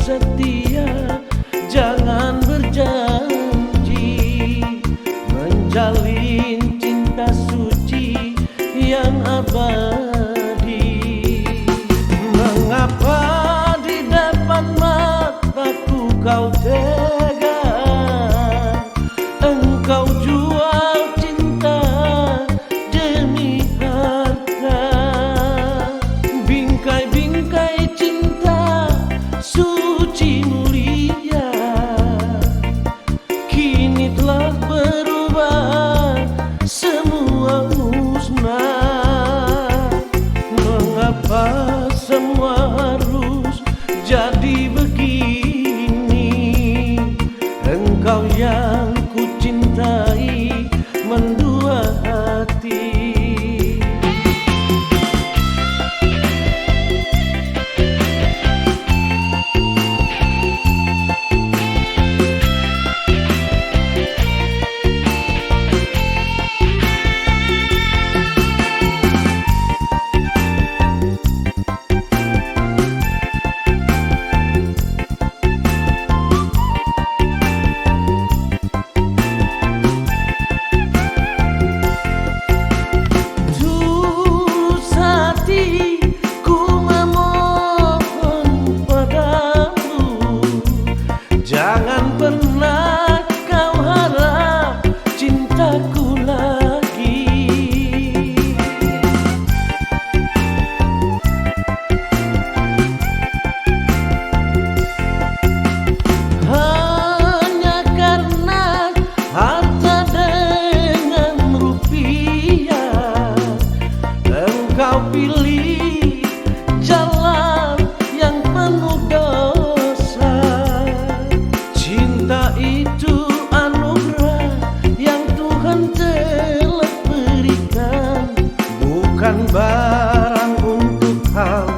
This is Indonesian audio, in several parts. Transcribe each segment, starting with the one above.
setia, jangan berjanji menjalin cinta suci yang abadi. Mengapa di depan mataku kau tega? Engkau jual cinta demi harta. Bingkai-bingkai cinta suci mulia kini telah berubah, semua musnah. Mengapa semua harus jadi begini? Engkau yang ku cintai mendua hati. Jangan pernah kau harap cintaku lagi. Hanya karena harta dengan rupiah, engkau pilih jalan yang penuh dosa. Cinta itu anugerah yang Tuhan telah berikan, bukan barang untuk kau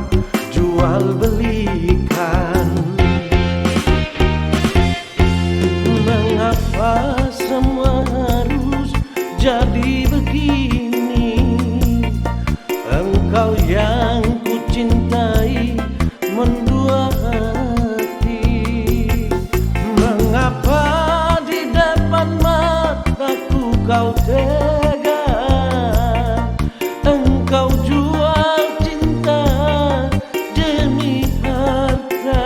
jual belikan. Mengapa semua harus jadi begini? Engkau yang ku cintai mendua hati. Mengapa di depan mataku kau tega? Engkau jual cinta demi harta.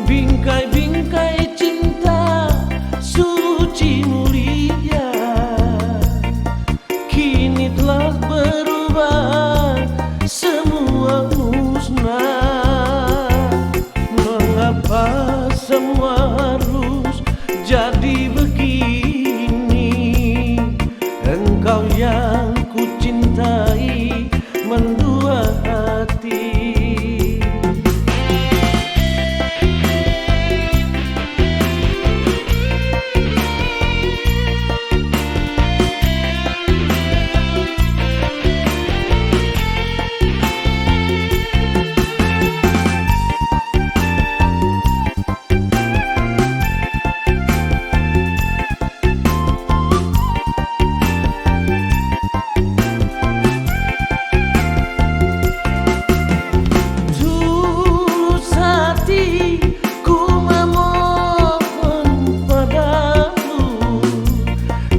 Bingkai-bingkai cinta suci mulia kini telah berubah, semua musnah. Mengapa semua harus jadi begini? Engkau yang ku cintai mendua hati.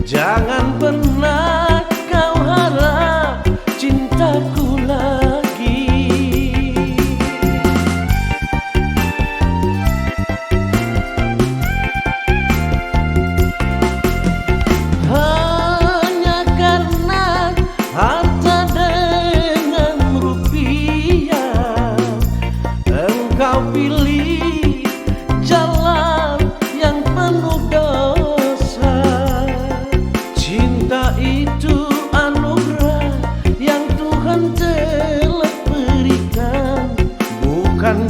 Jangan pernah kau harap cintaku lagi. Hanya karena harta dengan rupiah, engkau pilih jalan yang penuh dosa. Cinta itu anugerah yang Tuhan telah berikan, bukan